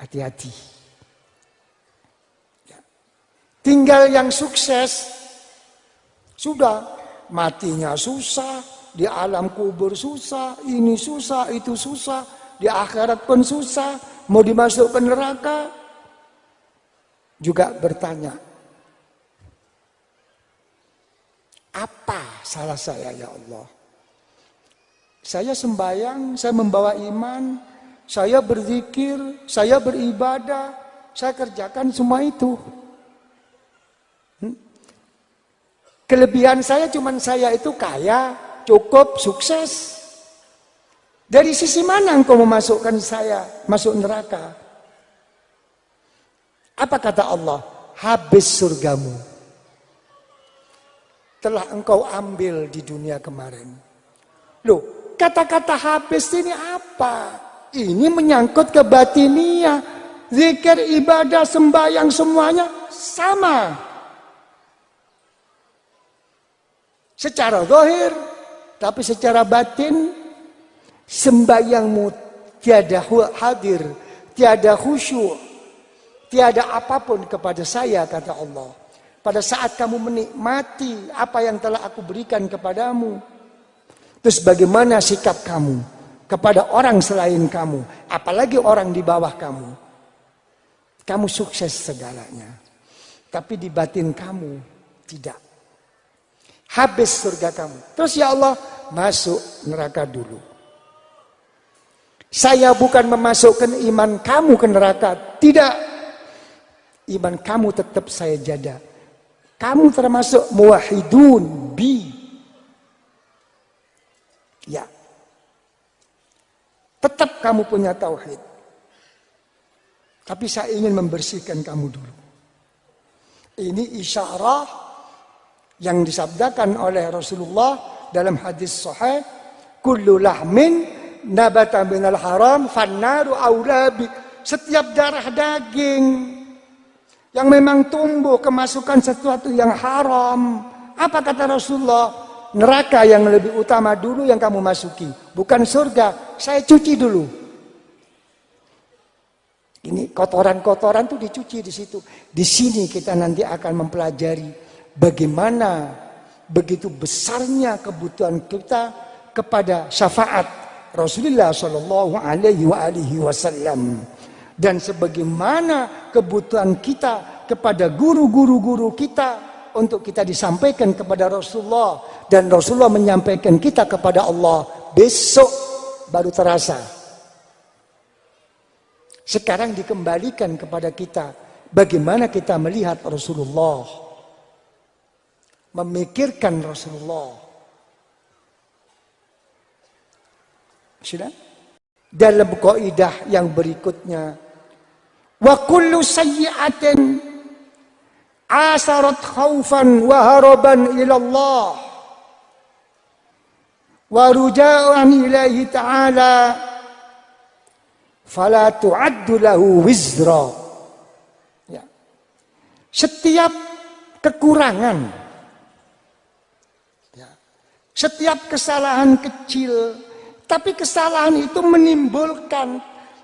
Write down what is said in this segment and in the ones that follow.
Hati-hati. Ya. Tinggal yang sukses, sudah matinya susah, di alam kubur susah, ini susah, itu susah, di akhirat pun susah, mau dimasukkan neraka juga bertanya, apa salah saya ya Allah? Saya sembahyang, saya membawa iman, saya berzikir, saya beribadah, saya kerjakan semua itu. Kelebihan saya cuma saya itu kaya, cukup, sukses. Dari sisi mana engkau memasukkan saya masuk neraka? Apa kata Allah? Habis surgamu. Telah engkau ambil di dunia kemarin. Loh, kata-kata habis ini apa? Ini menyangkut ke batiniah. Zikir, ibadah, sembahyang semuanya sama. Secara zahir, tapi secara batin, sembahyangmu tiada hadir, tiada khusyuk, tiada apapun kepada saya, kata Allah. Pada saat kamu menikmati apa yang telah aku berikan kepadamu. Terus bagaimana sikap kamu kepada orang selain kamu, apalagi orang di bawah kamu. Kamu sukses segalanya, tapi di batin kamu tidak. Habis surga kamu. Terus ya Allah, masuk neraka dulu. Saya bukan memasukkan iman kamu ke neraka. Tidak. Iman kamu tetap saya jaga. Kamu termasuk muwahhidun bi. Ya. Tetap kamu punya tauhid. Tapi saya ingin membersihkan kamu dulu. Ini isyarah yang disabdakan oleh Rasulullah dalam hadis sahih, kullu lahmin nabata minal haram fannaru aula bi. Setiap darah daging yang memang tumbuh kemasukan sesuatu yang haram, apa kata Rasulullah? Neraka yang lebih utama dulu yang kamu masuki, bukan surga. Saya cuci dulu. Ini kotoran-kotoran tuh dicuci di situ. Di sini kita nanti akan mempelajari bagaimana begitu besarnya kebutuhan kita kepada syafaat Rasulullah Shallallahu Alaihi Wasallam, dan sebagaimana kebutuhan kita kepada guru-guru kita untuk kita disampaikan kepada Rasulullah, dan Rasulullah menyampaikan kita kepada Allah. Besok baru terasa. Sekarang dikembalikan kepada kita bagaimana kita melihat Rasulullah, memikirkan Rasulullah. Sudah? Dalam kaidah yang berikutnya, wa kullu sayyi'atin asarat khaufan wa haraban ila Allah wa ruja'an ilaihi ta'ala fala tu'addu lahu wizra. Ya. Setiap kekurangan, ya, setiap kesalahan kecil, tapi kesalahan itu menimbulkan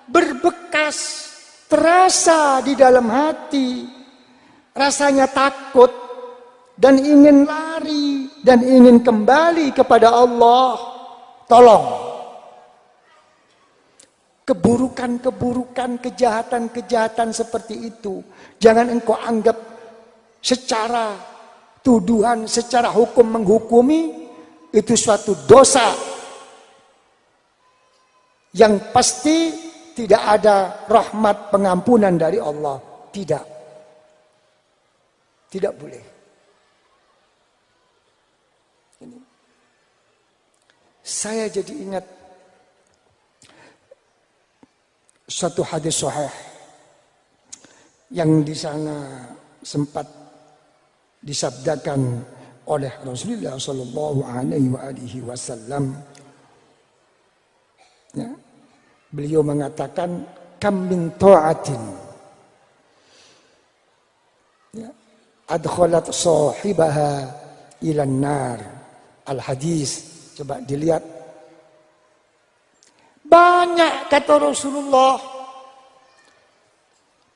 berbekas, terasa di dalam hati, rasanya takut dan ingin lari dan ingin kembali kepada Allah. Tolong, keburukan-keburukan, kejahatan-kejahatan seperti itu jangan engkau anggap secara tuduhan, secara hukum menghukumi itu suatu dosa yang pasti tidak ada rahmat pengampunan dari Allah. Tidak. Tidak boleh. Ini. Saya jadi ingat suatu hadis sahih yang di sana sempat disabdakan oleh Rasulullah Sallallahu Alaihi Wasallam. Ya. Beliau mengatakan, kam min ta'atin, ya, adkhalat sahibaha ilan nar. Al-hadis, coba dilihat. Banyak kata Rasulullah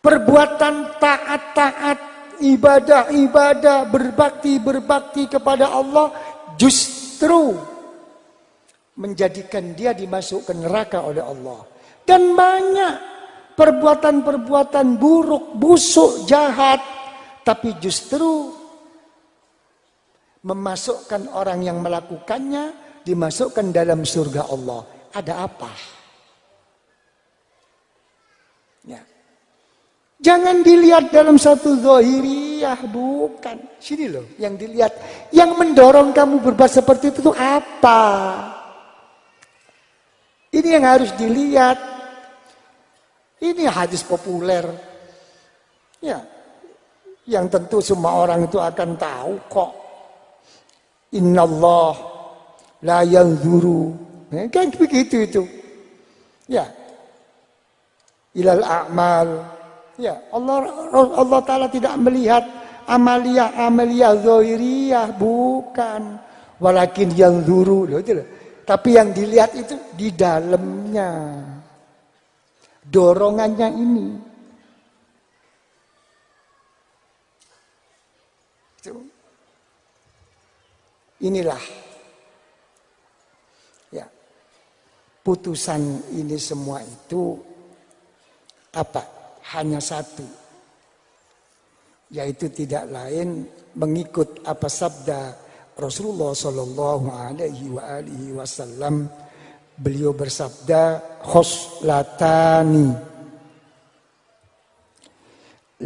perbuatan taat-taat, ibadah-ibadah, berbakti kepada Allah justru menjadikan dia dimasukkan neraka oleh Allah. Dan banyak perbuatan-perbuatan buruk, busuk, jahat, tapi justru memasukkan orang yang melakukannya dimasukkan dalam surga Allah. Ada apa? Ya. Jangan dilihat dalam satu zahiriyah, bukan. Sini loh yang dilihat. Yang mendorong kamu berbuat seperti itu apa? Ini yang harus dilihat. Ini hadis populer. Ya. Yang tentu semua orang itu akan tahu kok. Innallah la yanzuru. Kan begitu itu. Ya. Ilal a'mal. Ya, Allah Ta'ala tidak melihat amalia zahiriyah, bukan. Walakin yanzuru. Tapi yang dilihat itu di dalamnya. Dorongannya ini. Inilah ya, putusan ini semua itu apa? Hanya satu, yaitu tidak lain mengikut apa sabda Rasulullah Shallallahu Alaihi Wasallam. Beliau bersabda, khoslatani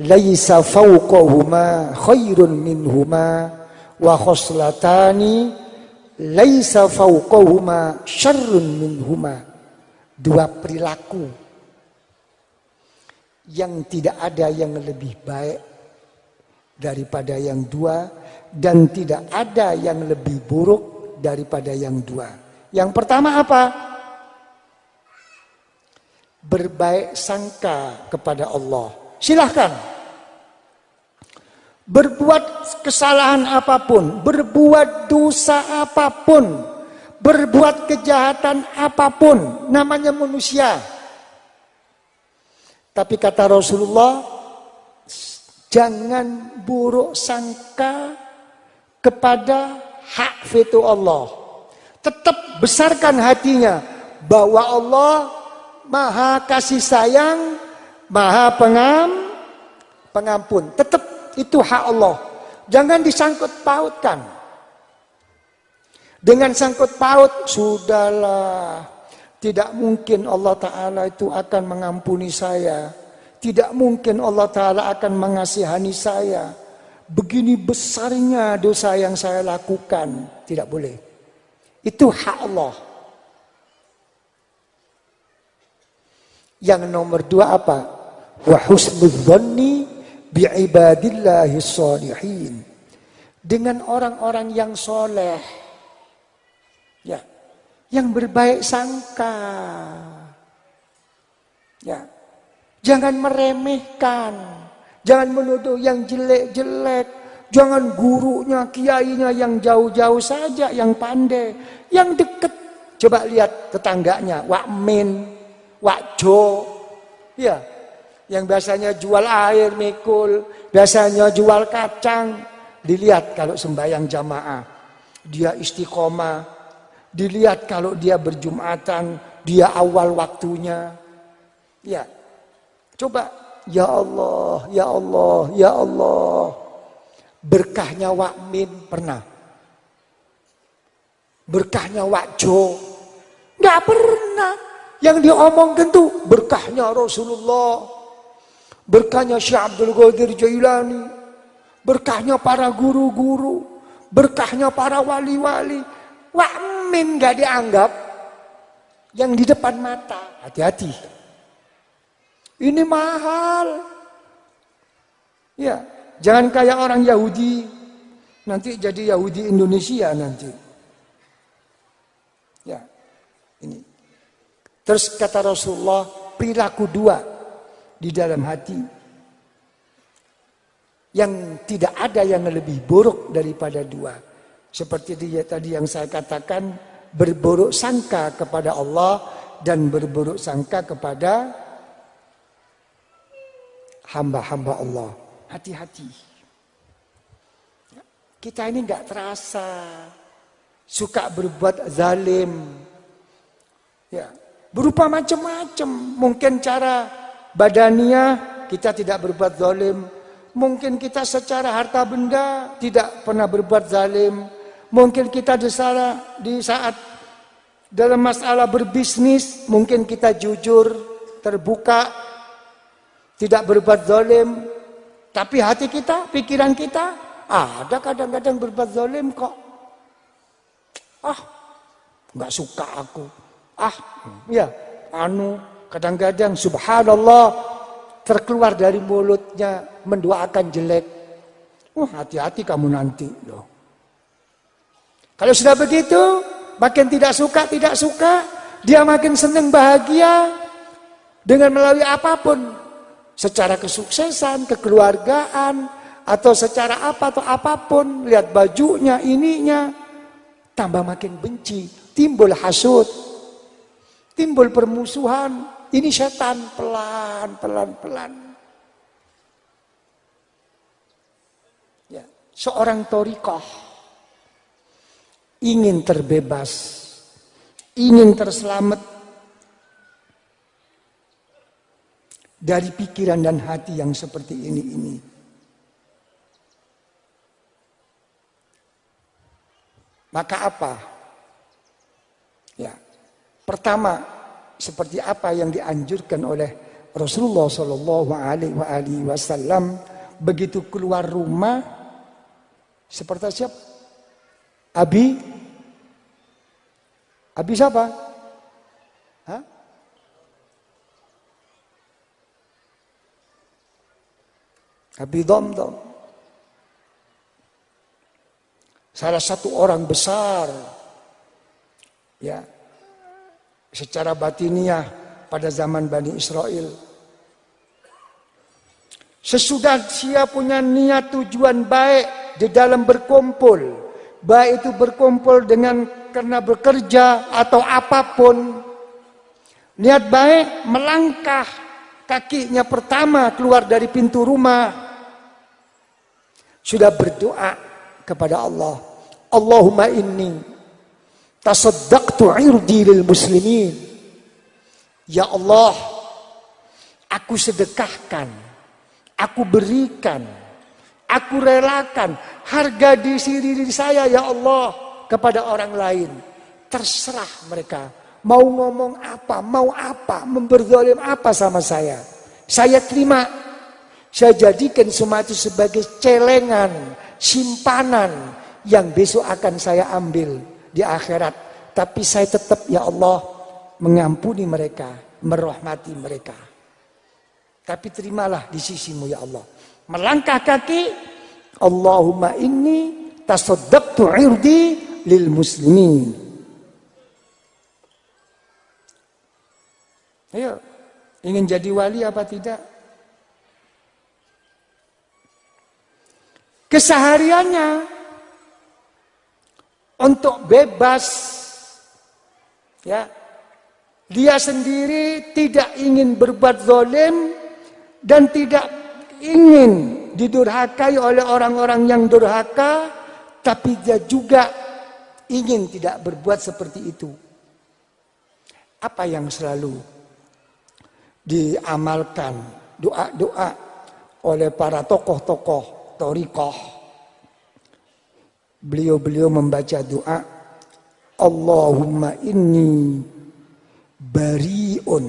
laisa fawqahuma khairun minhuma wa khoslatani laisa fawqahuma syarrun minhuma. Dua perilaku yang tidak ada yang lebih baik daripada yang dua, dan tidak ada yang lebih buruk daripada yang dua. Yang pertama apa? Berbaik sangka kepada Allah. Silahkan berbuat kesalahan apapun, berbuat dosa apapun, berbuat kejahatan apapun, namanya manusia. Tapi kata Rasulullah, jangan buruk sangka kepada hak veto Allah. Tetap besarkan hatinya bahwa Allah Maha kasih sayang, Maha pengampun. Tetap itu hak Allah. Jangan disangkut pautkan. Dengan sangkut paut, sudahlah. Tidak mungkin Allah Ta'ala itu akan mengampuni saya. Tidak mungkin Allah Ta'ala akan mengasihani saya. Begini besarnya dosa yang saya lakukan. Tidak boleh. Itu hak Allah. Yang nomor dua apa? Wa husnudzanni bi'ibadillahi sholihin. Dengan orang-orang yang soleh. Ya. Yang berbaik sangka. Ya. Jangan meremehkan. Jangan menuduh yang jelek-jelek. Jangan gurunya, kiainya yang jauh-jauh saja, yang pandai. Yang dekat. Coba lihat tetangganya. Wak Min, Wak Jo. Ya. Yang biasanya jual air mikul. Biasanya jual kacang. Dilihat kalau sembahyang jamaah. Dia istiqomah. Dilihat kalau dia berjumatan, dia awal waktunya. Ya. Coba, ya Allah, ya Allah, ya Allah. Berkahnya Wak Min pernah. Berkahnya Wak Jo. Enggak pernah. Yang diomongkan tuh berkahnya Rasulullah. Berkahnya Syekh Abdul Qadir Jailani. Berkahnya para guru-guru. Berkahnya para wali-wali. Wak Min gak dianggap. Yang di depan mata. Hati-hati. Ini mahal. Ya, jangan kayak orang Yahudi. Nanti jadi Yahudi Indonesia nanti. Ya, ini. Terus kata Rasulullah, perilaku dua di dalam hati. Yang tidak ada yang lebih buruk daripada dua. Seperti dia tadi yang saya katakan, berburuk sangka kepada Allah dan berburuk sangka kepada hamba-hamba Allah. Hati-hati. Kita ini nggak terasa suka berbuat zalim. Ya, berupa macam-macam. Mungkin cara badaniah kita tidak berbuat zalim. Mungkin kita secara harta benda tidak pernah berbuat zalim. Mungkin kita di saat dalam masalah berbisnis, mungkin kita jujur, terbuka, tidak berbuat zalim. Tapi hati kita, pikiran kita, ada kadang-kadang berbuat zalim kok. Nggak suka aku. Kadang-kadang subhanallah terkeluar dari mulutnya mendoakan jelek. Hati-hati kamu nanti loh. Kalau sudah begitu, makin tidak suka, dia makin senang bahagia dengan melalui apapun. Secara kesuksesan, kekeluargaan, atau secara apa atau apapun. Lihat bajunya, ininya. Tambah makin benci, timbul hasud, timbul permusuhan. Ini setan pelan. Ya, seorang thariqah ingin terbebas, ingin terselamat dari pikiran dan hati yang seperti ini. Maka apa? Ya, pertama, seperti apa yang dianjurkan oleh Rasulullah Shallallahu Alaihi Wasallam begitu keluar rumah, seperti siapa? Abi siapa? Abi Dhamdham. Salah satu orang besar, ya, secara batiniah pada zaman Bani Israel. Sesudah dia punya niat tujuan baik di dalam berkumpul, baik itu berkumpul karena bekerja atau apapun, niat baik melangkah kakinya pertama keluar dari pintu rumah, sudah berdoa kepada Allah, Allahumma inni tasaddaqtu irdi lil muslimin. Ya Allah, aku sedekahkan, aku berikan, aku relakan harga diri saya ya Allah kepada orang lain. Terserah mereka mau ngomong apa, mau apa, memberzalim apa sama saya. Saya terima, saya jadikan semua itu sebagai celengan, simpanan yang besok akan saya ambil di akhirat. Tapi saya tetap ya Allah mengampuni mereka, merahmati mereka. Tapi terimalah di sisimu ya Allah. Melangkah kaki, Allahumma inni tasaddaqtu irdi lil muslimin. Ayo, ingin jadi wali apa tidak? Kesehariannya untuk bebas, ya, dia sendiri tidak ingin berbuat zalim dan tidak ingin didurhakai oleh orang-orang yang durhaka, tapi dia juga ingin tidak berbuat seperti itu. Apa yang selalu diamalkan, doa-doa oleh para tokoh-tokoh thariqah? Beliau membaca doa, Allahumma inni bari'un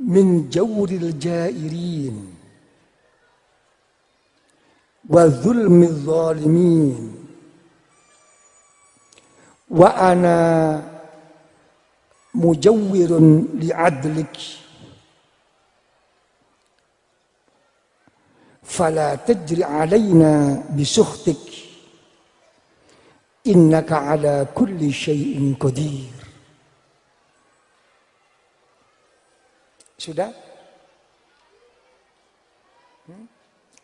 min jawril jairin wa zulmil zalimin wa ana mujawwirun li'adlik fala tajri alaina bisukhtik innaka ala kulli syai'in qadir. Sudah?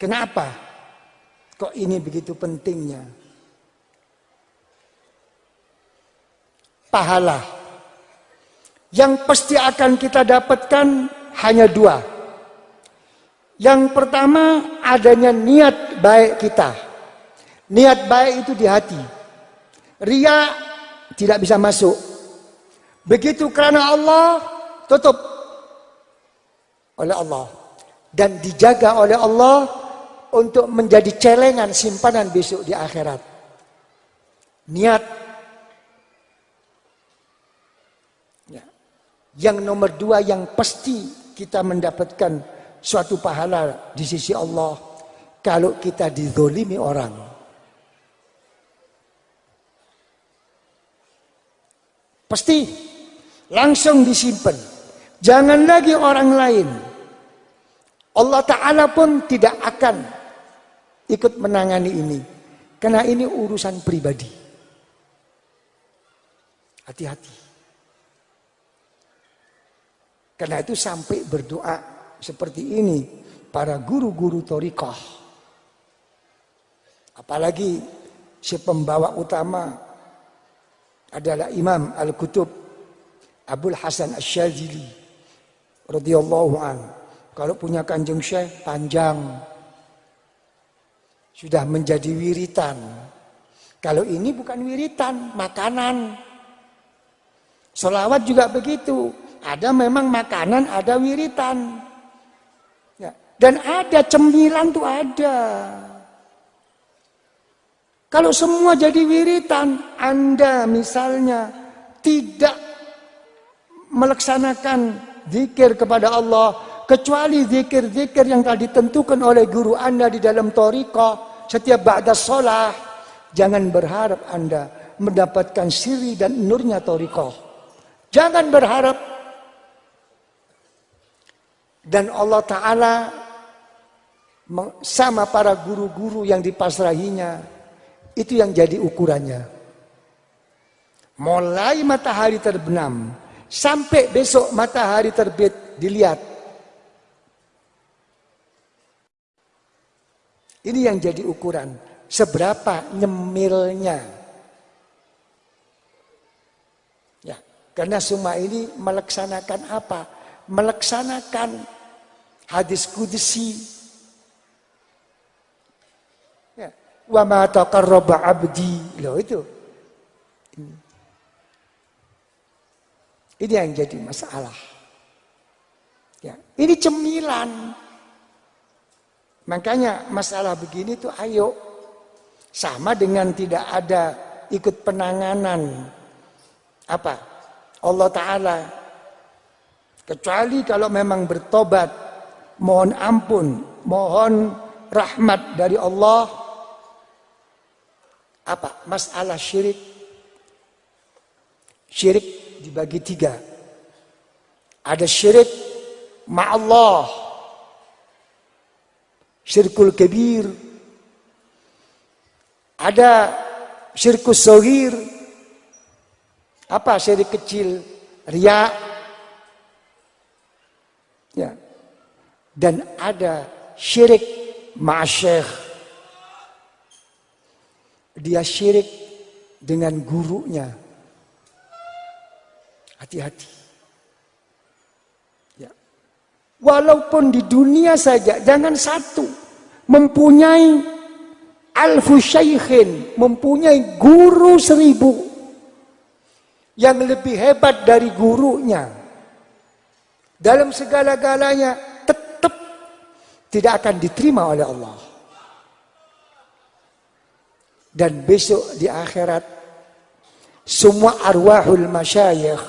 Kenapa kok ini begitu pentingnya? Pahala yang pasti akan kita dapatkan hanya dua. Yang pertama, adanya niat baik kita. Niat baik itu di hati. Ria tidak bisa masuk. Begitu karena Allah, tutup oleh Allah. Dan dijaga oleh Allah untuk menjadi celengan simpanan besok di akhirat. Niat. Ya. Yang nomor dua yang pasti kita mendapatkan suatu pahala di sisi Allah kalau kita dizolimi orang. Pasti langsung disimpan. Jangan lagi orang lain. Allah Ta'ala pun tidak akan ikut menangani ini. Karena ini urusan pribadi. Hati-hati. Karena itu sampai berdoa seperti ini para guru-guru thariqah. Apalagi si pembawa utama adalah Imam Al-Qutub Abul Hasan Asy-Syadzili radhiyallahu an. Kalau punya Kanjeng Syekh panjang. Sudah menjadi wiritan. Kalau ini bukan wiritan, makanan. Sholawat juga begitu. Ada memang makanan, ada wiritan. Ya. Dan ada cemilan tuh ada. Kalau semua jadi wiritan, Anda misalnya tidak melaksanakan zikir kepada Allah, kecuali zikir-zikir yang telah ditentukan oleh guru Anda di dalam thariqah, setiap ba'da sholah, jangan berharap Anda mendapatkan siri dan nurnya thariqah. Jangan berharap. Dan Allah Ta'ala sama para guru-guru yang dipasrahinya, itu yang jadi ukurannya. Mulai matahari terbenam sampai besok matahari terbit, dilihat. Ini yang jadi ukuran. Seberapa nyemilnya. Ya, karena semua ini melaksanakan apa? Melaksanakan hadis qudsi. Ya, wa ma taqarraba 'abdi. Loh itu. Ini yang jadi masalah. Ya, ini cemilan. Makanya masalah begini tuh ayo. Sama dengan tidak ada ikut penanganan. Apa? Allah Ta'ala. Kecuali kalau memang bertobat. Mohon ampun. Mohon rahmat dari Allah. Apa? Masalah syirik. Syirik dibagi 3. Ada syirik ma'allah. Syirkul kabir. Ada syirkus shaghir. Apa syirik kecil? Riya. Ya. Dan ada syirik ma'asyikh. Dia syirik dengan gurunya. Hati-hati. Ya. Walaupun di dunia saja, jangan satu. Mempunyai alfu syaikhin, mempunyai guru 1000 yang lebih hebat dari gurunya. Dalam segala-galanya tetap tidak akan diterima oleh Allah. Dan besok di akhirat semua arwahul masyayikh,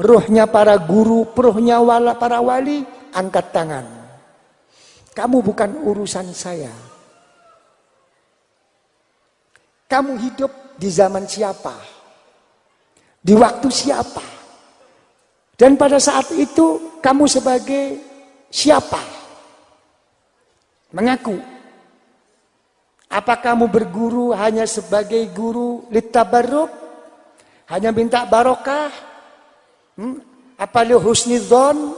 ruhnya para guru, ruhnya para wali, angkat tangan. Kamu bukan urusan saya. Kamu hidup di zaman siapa? Di waktu siapa? Dan pada saat itu kamu sebagai siapa? Mengaku. Apa kamu berguru hanya sebagai guru litabarruk? Hanya minta barokah? Apa li husnidzon?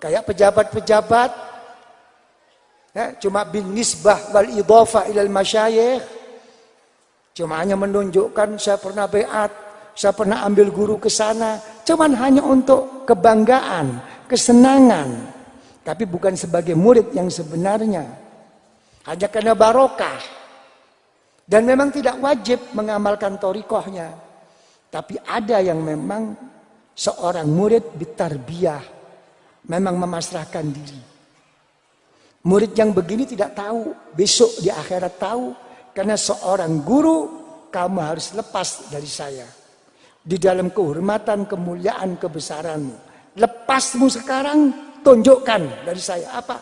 Kayak pejabat-pejabat? Ya, cuma bin nisbah wal idhafah ilal masyayikh. Cuma hanya menunjukkan saya pernah baiat, saya pernah ambil guru ke sana. Cuman hanya untuk kebanggaan, kesenangan. Tapi bukan sebagai murid yang sebenarnya. Hanya karena barokah. Dan memang tidak wajib mengamalkan thariqahnya. Tapi ada yang memang seorang murid bitarbiyah. Memang memasrahkan diri. Murid yang begini tidak tahu. Besok di akhirat tahu. Karena seorang guru, kamu harus lepas dari saya. Di dalam kehormatan, kemuliaan, kebesaranmu. Lepasmu sekarang, tunjukkan dari saya. Apa?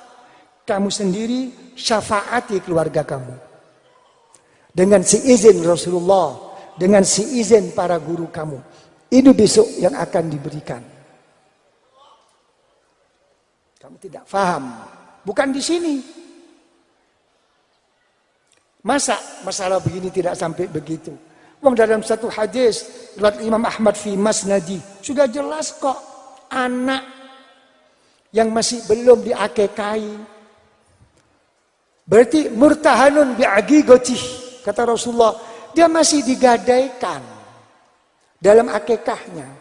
Kamu sendiri syafaati keluarga kamu. Dengan seizin Rasulullah. Dengan seizin para guru kamu. Ini besok yang akan diberikan. Kamu tidak paham. Bukan di sini. Masa masalah begini tidak sampai begitu? Wong dalam satu hadis riwayat Imam Ahmad fi Masnadi sudah jelas kok anak yang masih belum diakekahi berarti murtahanun bi'aqiqatih kata Rasulullah, dia masih digadaikan dalam akekahnya.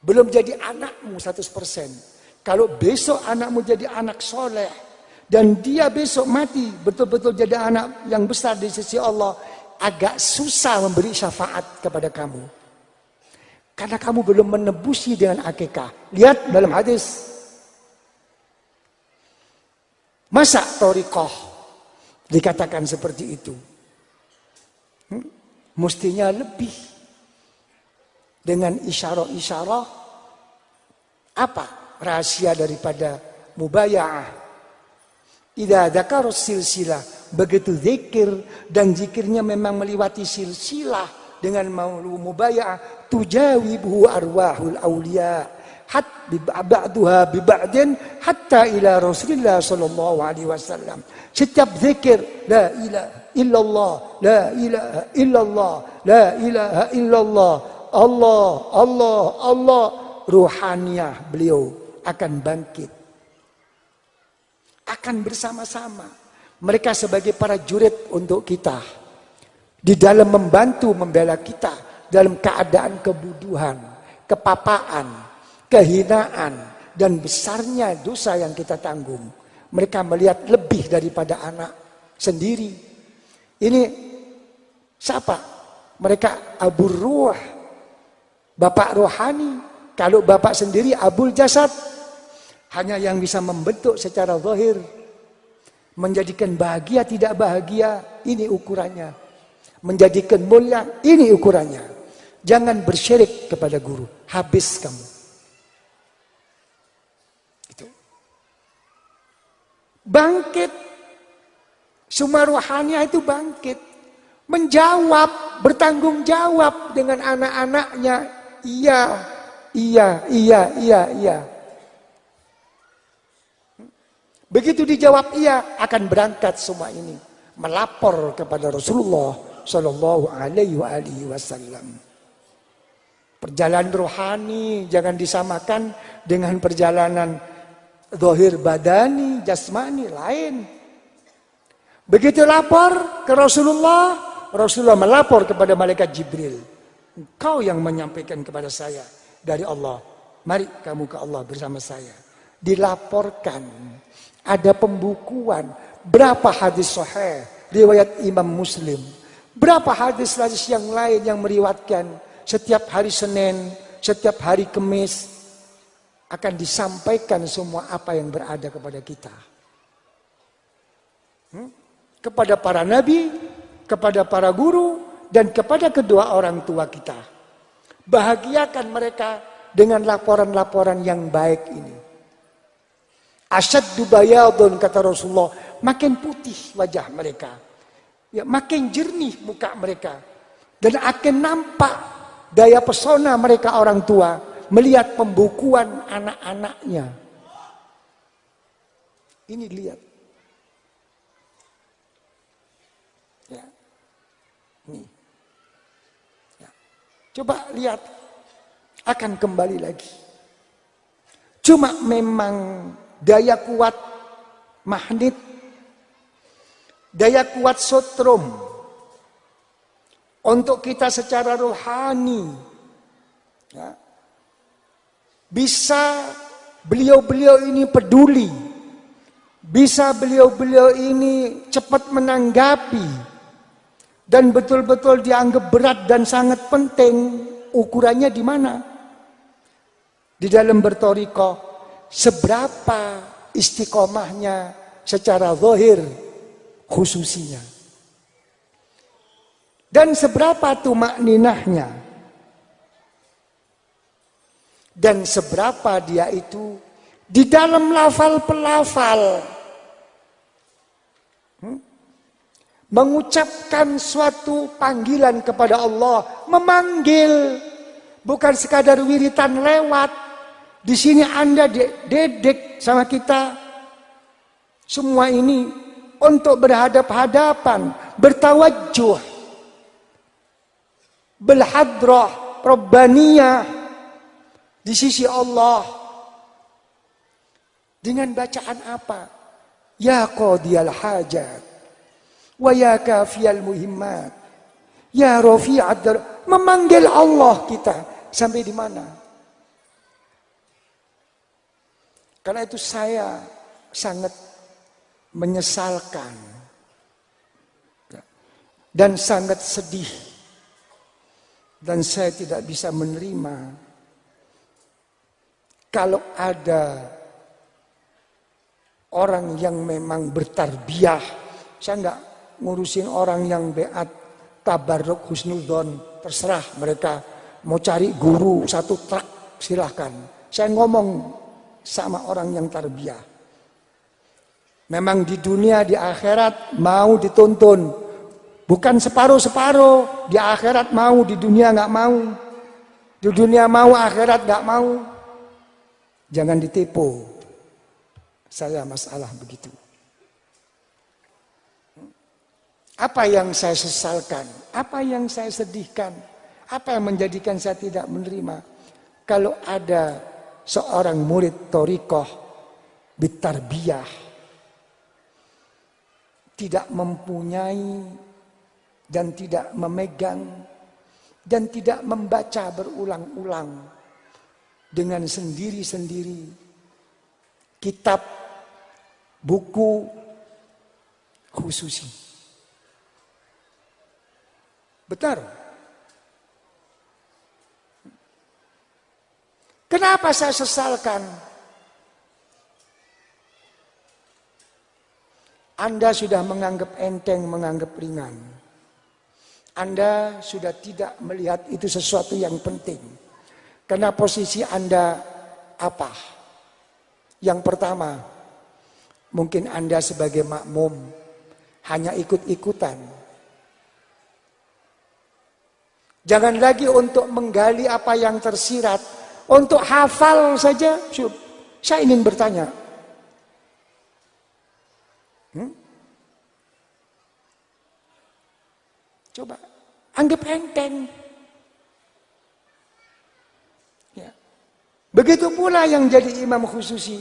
Belum jadi anakmu 100%. Kalau besok anakmu jadi anak soleh dan dia besok mati betul-betul jadi anak yang besar di sisi Allah, agak susah memberi syafaat kepada kamu. Karena kamu belum menebusi dengan akikah. Lihat dalam hadis. Masa thariqah dikatakan seperti itu? Mestinya lebih. Dengan isyarah-isyarah. Apa rahasia daripada mubaya'ah? Idza dzakara silsilah, begitu zikir dan zikirnya memang melewati silsilah dengan mubaya'ah, tujawibuhu arwahul auliya hat ba'duha bi ba'din hatta ila Rasulillah sallallahu alaihi wasallam. Setiap zikir la ilaha illallah, la ilaha illallah, la ilaha illallah, Allah, Allah, Allah, ruhaniyah beliau akan bangkit. Akan bersama-sama. Mereka sebagai para jurid untuk kita. Di dalam membantu membela kita. Dalam keadaan kebuduhan. Kepapaan. Kehinaan. Dan besarnya dosa yang kita tanggung. Mereka melihat lebih daripada anak sendiri. Ini siapa? Mereka Abu Ruh. Bapak rohani. Kalau bapak sendiri Abul Jasad. Hanya yang bisa membentuk secara zahir. Menjadikan bahagia tidak bahagia. Ini ukurannya. Menjadikan mulia. Ini ukurannya. Jangan bersyirik kepada guru. Habis kamu. Itu. Bangkit. Semua ruhania itu bangkit. Menjawab. Bertanggung jawab dengan anak-anaknya. Iya. Iya. Iya. Iya. Iya. Begitu dijawab iya, akan berangkat semua ini melapor kepada Rasulullah Shallallahu Alaihi Wasallam. Perjalanan rohani jangan disamakan dengan perjalanan zahir badani, jasmani lain. Begitu lapor ke Rasulullah, Rasulullah melapor kepada malaikat Jibril. Engkau yang menyampaikan kepada saya dari Allah. Mari kamu ke Allah bersama saya. Dilaporkan. Ada pembukuan. Berapa hadis sahih. Riwayat Imam Muslim. Berapa hadis-hadis yang lain yang meriwayatkan. Setiap hari Senin. Setiap hari Kamis. Akan disampaikan semua apa yang berada kepada kita. Kepada para nabi. Kepada para guru. Dan kepada kedua orang tua kita. Bahagiakan mereka dengan laporan-laporan yang baik ini. Asyaddu bayadun kata Rasulullah, makin putih wajah mereka. Ya, makin jernih muka mereka. Dan akan nampak daya pesona mereka orang tua melihat pembukuan anak-anaknya. Ini lihat. Ya. Ini. Ya. Coba lihat. Akan kembali lagi. Cuma memang daya kuat magnet, daya kuat sotrom untuk kita secara rohani ya, bisa beliau-beliau ini peduli, bisa beliau-beliau ini cepat menanggapi, dan betul-betul dianggap berat dan sangat penting. Ukurannya di mana? Di dalam berthariqah, seberapa istiqomahnya secara zahir khususinya, dan seberapa tumakninahnya, dan seberapa dia itu di dalam lafal pelafal mengucapkan suatu panggilan kepada Allah, memanggil, bukan sekadar wiritan lewat. Di sini Anda dedek sama kita semua ini untuk berhadap-hadapan, bertawajjuh, belhadrah rabbaniyah di sisi Allah. Dengan bacaan apa? Ya qadiyal hajat, wa ya kafiyal muhimmat, ya rafi'ad, memanggil Allah kita sampai di mana? Karena itu saya sangat menyesalkan dan sangat sedih, dan saya tidak bisa menerima kalau ada orang yang memang bertarbiyah. Saya enggak ngurusin orang yang beat tabarruk husnudzon, terserah mereka mau cari guru satu truk silahkan. Saya ngomong sama orang yang tarbiyah. Memang di dunia, di akhirat mau dituntun, bukan separuh-separuh. Di akhirat mau, di dunia nggak mau. Di dunia mau, akhirat nggak mau. Jangan ditipu. Saya masalah begitu. Apa yang saya sesalkan? Apa yang saya sedihkan? Apa yang menjadikan saya tidak menerima? Kalau ada seorang murid thariqah bitarbiyah tidak mempunyai dan tidak memegang dan tidak membaca berulang-ulang dengan sendiri-sendiri kitab, buku khususi. Benar. Kenapa saya sesalkan? Anda sudah menganggap enteng, menganggap ringan. Anda sudah tidak melihat itu sesuatu yang penting. Karena posisi Anda apa? Yang pertama, mungkin Anda sebagai makmum hanya ikut-ikutan. Jangan lagi untuk menggali apa yang tersirat, untuk hafal saja. Saya ingin bertanya, coba anggap enteng. Ya. Begitu pula yang jadi imam khususi.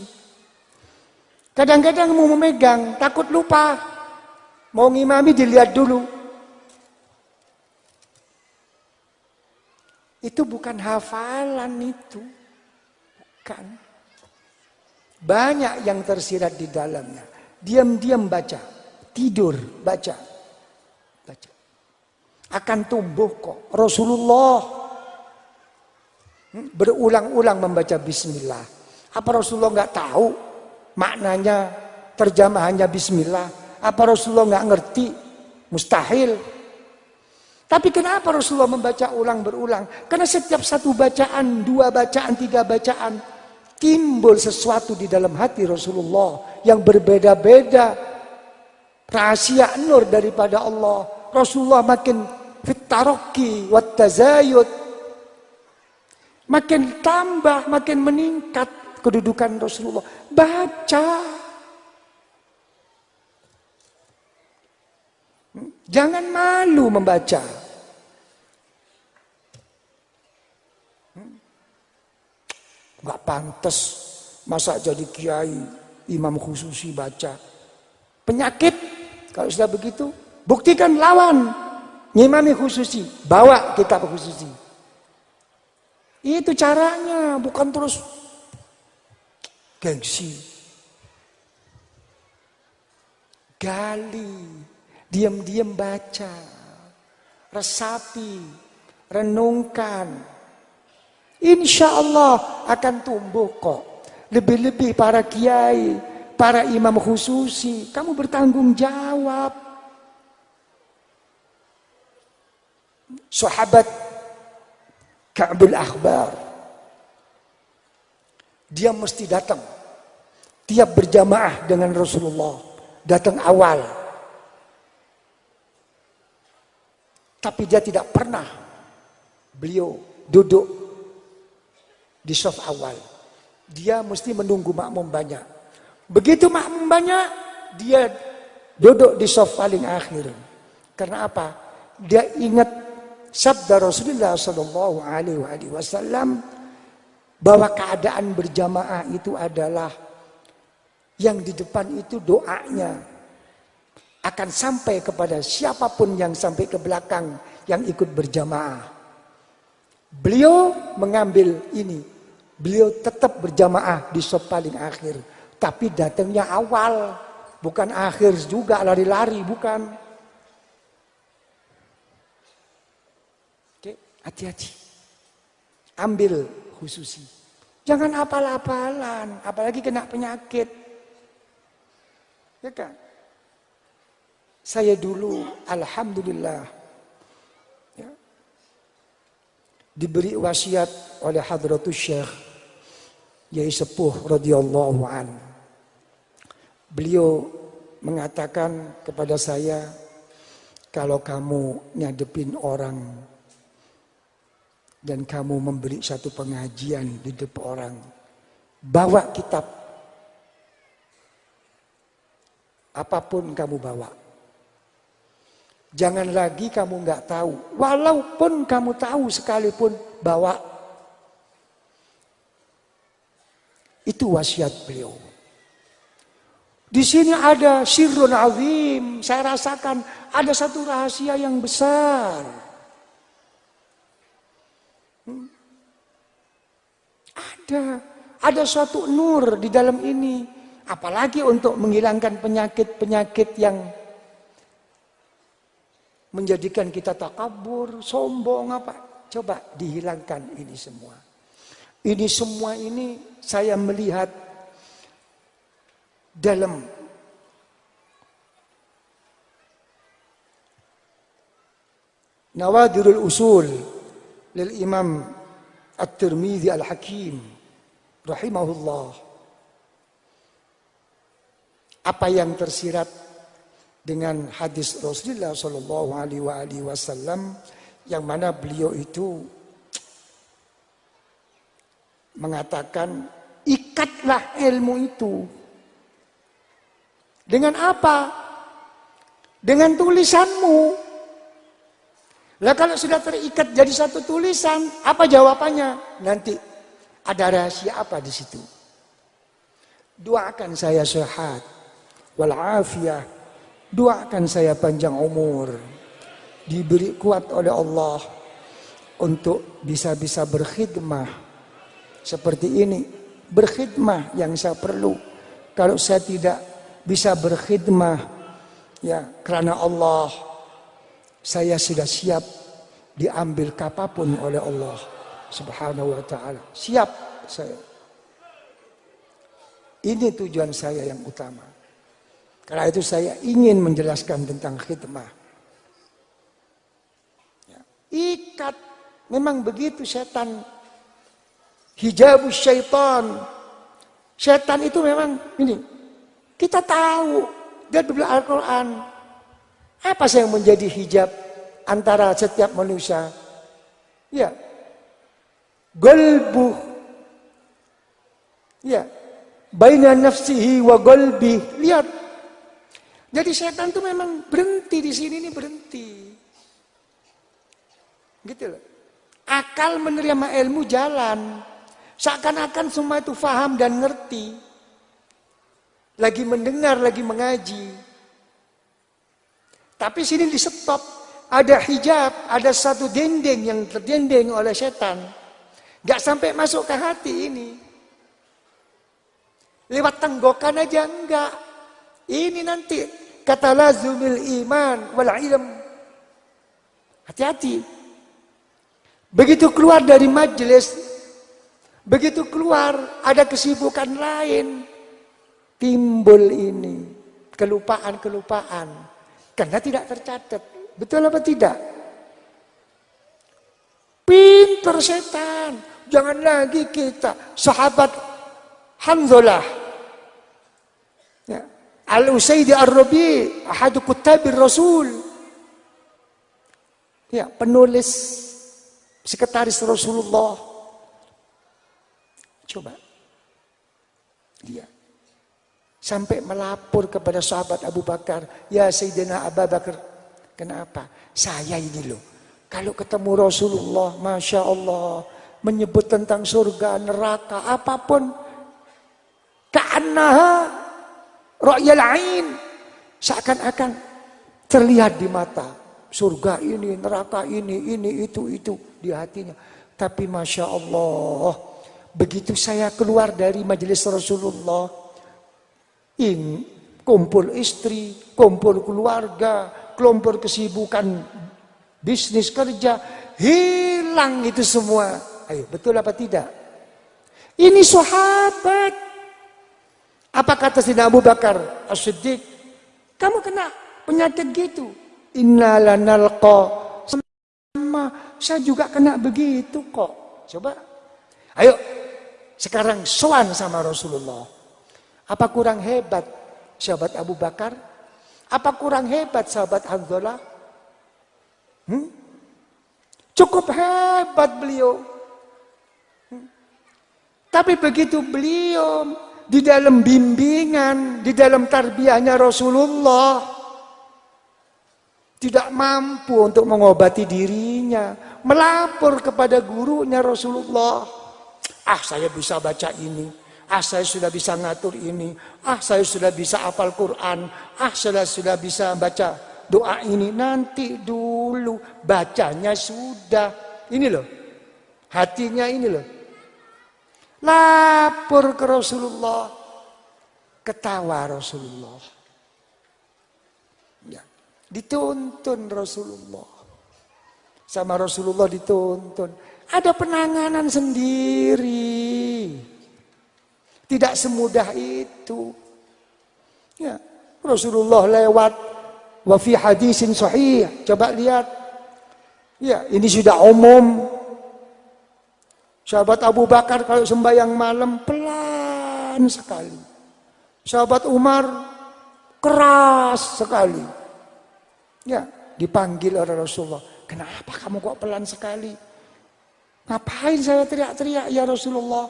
Kadang-kadang mau memegang, takut lupa. Mau ngimami dilihat dulu. Itu bukan hafalan itu. Bukan. Banyak yang tersirat di dalamnya. Diam-diam baca. Tidur baca. Baca. Akan tumbuh kok. Rasulullah berulang-ulang membaca bismillah. Apa Rasulullah nggak tahu maknanya, terjemahannya bismillah? Apa Rasulullah nggak ngerti? Mustahil. Tapi kenapa Rasulullah membaca ulang berulang? Karena setiap satu bacaan, dua bacaan, tiga bacaan, timbul sesuatu di dalam hati Rasulullah yang berbeda-beda. Rahasia nur daripada Allah. Rasulullah makin fit taraqi wat tazayud. Makin tambah, makin meningkat kedudukan Rasulullah. Baca. Jangan malu membaca. Gak pantas masa jadi kiai imam khususi baca. Penyakit kalau sudah begitu. Buktikan lawan ngimami khususi, bawa kitab khususi. Itu caranya, bukan terus gengsi. Gali, diam-diam baca, resapi, renungkan. Insya Allah akan tumbuh kok. Lebih-lebih para kiai, para imam khususi, kamu bertanggung jawab. Sahabat Ka'bul Akhbar, dia mesti datang tiap berjamaah dengan Rasulullah, datang awal. Tapi dia tidak pernah beliau duduk di saf awal. Dia mesti menunggu makmum banyak. Begitu makmum banyak, dia duduk di saf paling akhir. Karena apa? Dia ingat sabda Rasulullah Sallallahu Alaihi Wasallam bahwa keadaan berjamaah itu adalah yang di depan itu doanya akan sampai kepada siapapun yang sampai ke belakang yang ikut berjamaah. Beliau mengambil ini, beliau tetap berjamaah di saf paling akhir, tapi datangnya awal, bukan akhir juga lari-lari, bukan. Oke, hati-hati. Ambil khususi. Jangan apal-apalan, apalagi kena penyakit. Ya kan? Saya dulu, alhamdulillah, ya, diberi wasiat oleh Hadratus Syekh Yai Sepuh radhiyallahu an. Beliau mengatakan kepada saya, kalau kamu ngadepin orang dan kamu memberi satu pengajian di depan orang, bawa kitab. Apapun kamu bawa. Jangan lagi kamu nggak tahu. Walaupun kamu tahu sekalipun, bawa. Itu wasiat beliau. Di sini ada sirrun azim. Saya rasakan ada satu rahasia yang besar. Ada suatu nur di dalam ini. Apalagi untuk menghilangkan penyakit-penyakit yang menjadikan kita takabur, sombong apa. Coba dihilangkan ini semua. Ini semua ini saya melihat dalam Nawadirul Usul lil Imam At-Tirmidzi Al-Hakim rahimahullah. Apa yang tersirat dengan hadis Rasulullah Sallallahu Alaihi Wasallam yang mana beliau itu mengatakan, ikatlah ilmu itu. Dengan apa? Dengan tulisanmu. Lah kalau sudah terikat jadi satu tulisan, apa jawabannya? Nanti ada rahasia apa di situ? Doakan saya sehat, walafiyah. Doakan saya panjang umur, diberi kuat oleh Allah untuk bisa-bisa berkhidmah seperti ini. Berkhidmah yang saya perlu. Kalau saya tidak bisa berkhidmah ya karena Allah, saya sudah siap diambil kapapun oleh Allah Subhanahu wa ta'ala. Siap saya. Ini tujuan saya yang utama. Karena itu saya ingin menjelaskan tentang khidmah. Ya. Ikat. Memang begitu setan. Hijabus syaitan. Setan itu memang ini. Kita tahu. Dari Al-Quran. Apa yang menjadi hijab antara setiap manusia? Ya. Qalbuh. Ya. Baina nafsihi wa qalbih. Lihat. Jadi setan itu memang berhenti di sini, ini berhenti. Gitu loh. Akal menerima ilmu jalan. Seakan-akan semua itu faham dan ngerti. Lagi mendengar, lagi mengaji. Tapi sini di stop. Ada hijab, ada satu dinding yang terdinding oleh setan. Gak sampai masuk ke hati ini. Lewat tenggokan aja enggak. Ini nanti kata lazumil iman wal ilm. Hati-hati. Begitu keluar dari majelis, begitu keluar ada kesibukan lain, timbul ini kelupaan-kelupaan karena tidak tercatat. Betul apa tidak? Pinter setan. Jangan lagi kita sahabat Hanzalah, ya, Al-Usaidi Ar-Rabi, ahadu kutabir Rasul, ya, penulis sekretaris Rasulullah. Coba dia sampai melapor kepada sahabat Abu Bakar, ya Sayyidina Abu Bakar, kenapa? Saya ini loh, kalau ketemu Rasulullah, Masya Allah, menyebut tentang surga, neraka, apapun, ka'annaha ra'yal ain, seakan-akan terlihat di mata. Surga ini, neraka ini, itu di hatinya. Tapi Masya Allah, begitu saya keluar dari majelis Rasulullah, kumpul istri, kumpul keluarga, kumpul kesibukan bisnis kerja, hilang itu semua. Ayo, betul apa tidak? Ini sahabat. Apa kata Sayyidina Abu Bakar As-Siddiq? Kamu kena penyakit gitu. Inna lanalqa, sama saya juga kena begitu kok. Coba. Ayo, sekarang sowan sama Rasulullah. Apa kurang hebat sahabat Abu Bakar? Apa kurang hebat sahabat Hanzalah? Cukup hebat beliau. Tapi begitu beliau di dalam bimbingan, di dalam tarbiyahnya Rasulullah, tidak mampu untuk mengobati dirinya, melapor kepada gurunya Rasulullah. Ah, saya bisa baca ini. Ah, saya sudah bisa ngatur ini. Ah, saya sudah bisa hafal Quran. Ah, saya sudah bisa baca doa ini. Nanti dulu, bacanya sudah. Ini loh, hatinya ini loh. Lapor ke Rasulullah, ketawa Rasulullah, ya, dituntun Rasulullah, sama Rasulullah dituntun. Ada penanganan sendiri, tidak semudah itu. Ya, Rasulullah lewat, wa fi hadisin sahih, coba lihat, ya ini sudah umum. Sahabat Abu Bakar kalau sembahyang malam pelan sekali. Sahabat Umar keras sekali. Ya, dipanggil oleh Rasulullah. Kenapa kamu kok pelan sekali? Ngapain saya teriak-teriak ya Rasulullah?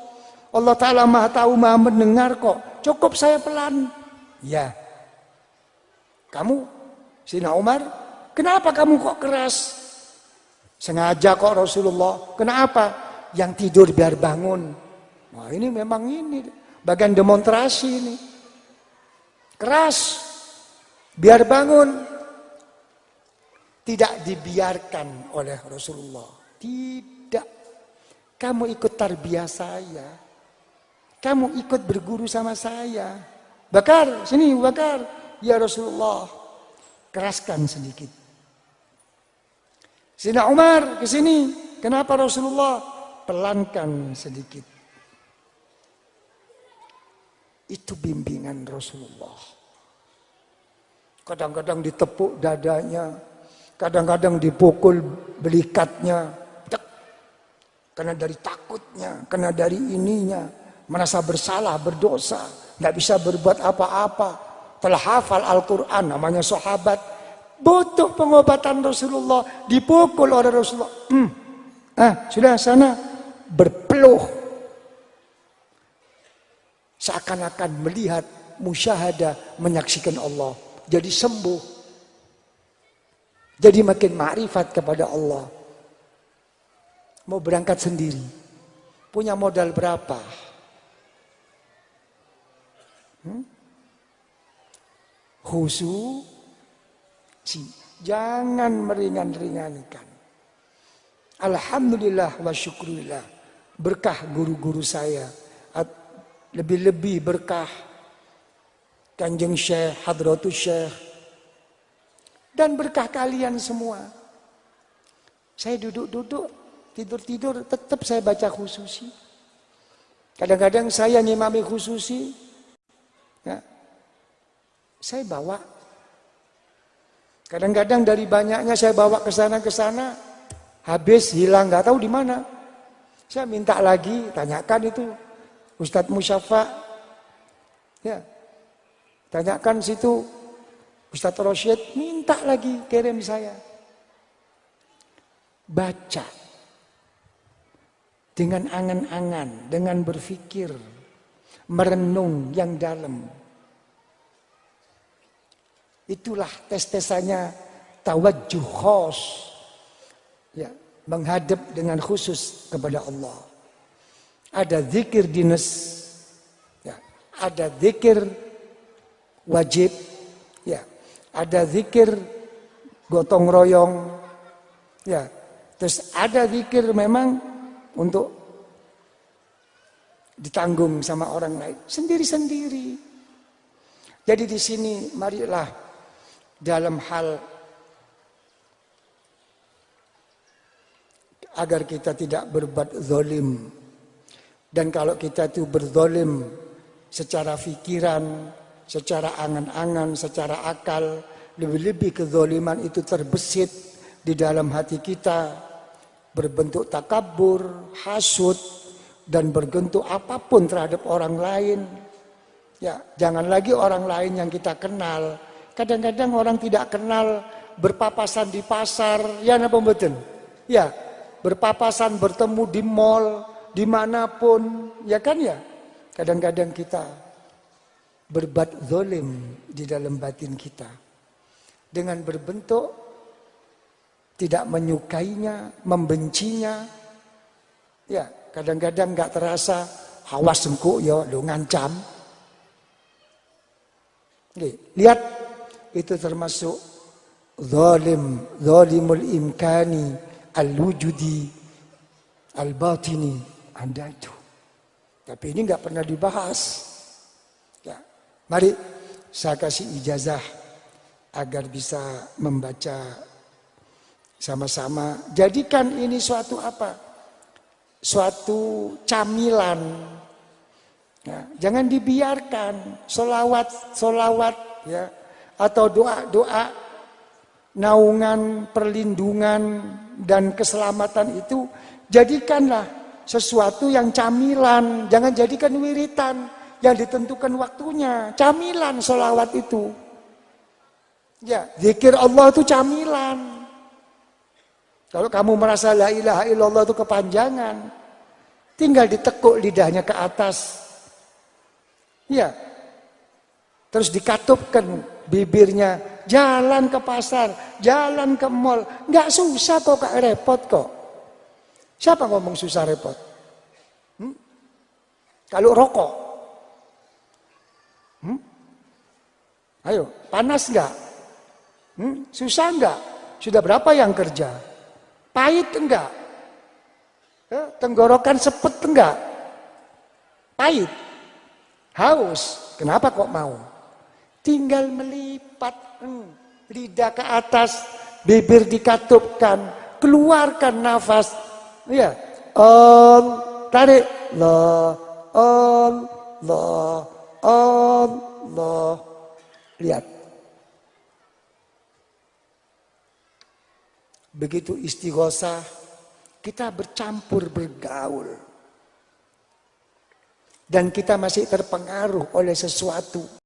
Allah Ta'ala Maha tahu, Maha mendengar kok. Cukup saya pelan. Ya. Kamu, Sayyidina Umar, kenapa kamu kok keras? Sengaja kok Rasulullah. Kenapa? Yang tidur biar bangun. Nah ini memang ini bagian demonstrasi ini. Keras. Biar bangun. Tidak dibiarkan oleh Rasulullah. Tidak. Kamu ikut tarbiyah saya. Kamu ikut berguru sama saya. Bakar, sini Bakar. Ya Rasulullah. Keraskan sedikit. Sayyidina Umar ke sini. Kenapa Rasulullah? Pelankan sedikit. Itu bimbingan Rasulullah. Kadang-kadang ditepuk dadanya, kadang-kadang dipukul belikatnya, karena dari takutnya, karena dari ininya, merasa bersalah, berdosa, nggak bisa berbuat apa-apa, telah hafal Al-Quran, namanya sahabat, butuh pengobatan Rasulullah, dipukul oleh Rasulullah. Sudah sana. Berpeluh, seakan-akan melihat, musyahadah, menyaksikan Allah, jadi sembuh, jadi makin ma'rifat kepada Allah. Mau berangkat sendiri, punya modal berapa? Khusu, jangan meringan-ringankan. Alhamdulillah wa syukurillah. Berkah guru-guru saya. lebih-lebih berkah Kanjeng Syekh, Hadratus Syekh, dan berkah kalian semua. Saya duduk-duduk, tidur-tidur, tetap saya baca khususi. Kadang-kadang saya ngimami khususi, ya, saya bawa. Kadang-kadang dari banyaknya saya bawa ke sana, habis hilang, nggak tahu di mana. Saya minta lagi, tanyakan itu Ustadz Musyafa, ya, tanyakan situ Ustadz Rosyid, minta lagi kirim saya. Baca dengan angan-angan, dengan berpikir, merenung yang dalam. Itulah tes-tesannya tawajjuh khos, ya, menghadap dengan khusus kepada Allah. Ada zikir dinas, ya, ada zikir wajib, ya, ada zikir gotong royong, ya, terus ada zikir memang untuk ditanggung sama orang lain, sendiri-sendiri. Jadi di sini marilah dalam hal agar kita tidak berbuat zalim. Dan kalau kita itu berzalim secara pikiran, secara angan-angan, secara akal, lebih-lebih kezaliman itu terbesit di dalam hati kita, berbentuk takabur, hasud, dan berbentuk apapun terhadap orang lain. Ya, jangan lagi orang lain yang kita kenal. Kadang-kadang orang tidak kenal berpapasan di pasar, ya napa mboten? Ya, berpapasan bertemu di mall, dimanapun, ya kan ya. Kadang-kadang kita berbuat zalim di dalam batin kita dengan berbentuk tidak menyukainya, membencinya. Ya, kadang-kadang nggak terasa, awas engkau ya, lu ngancam. Lihat, itu termasuk zalimul imkani al-wujudi al-batini Anda itu. Tapi ini nggak pernah dibahas. Ya, mari saya kasih ijazah agar bisa membaca sama-sama. Jadikan ini suatu apa? Suatu camilan. Ya, jangan dibiarkan solawat ya, atau doa-doa naungan, perlindungan dan keselamatan itu jadikanlah sesuatu yang camilan. Jangan jadikan wiritan yang ditentukan waktunya. Camilan solawat itu. Ya, zikir Allah itu camilan. Kalau kamu merasa la ilaha illallah itu kepanjangan, tinggal ditekuk lidahnya ke atas. Ya, terus dikatupkan bibirnya, jalan ke pasar, jalan ke mall, nggak susah kok, Kak, repot kok. Siapa ngomong susah repot? Kalau rokok, ayo, panas nggak? Susah nggak? Sudah berapa yang kerja? Pahit enggak? Tenggorokan sepet enggak? Pahit. Haus. Kenapa kok mau? Tinggal melipat lidah ke atas, bibir dikatupkan, keluarkan nafas. Ya. Tarik. Allah. Lihat. Begitu istighosah, kita bercampur bergaul. Dan kita masih terpengaruh oleh sesuatu.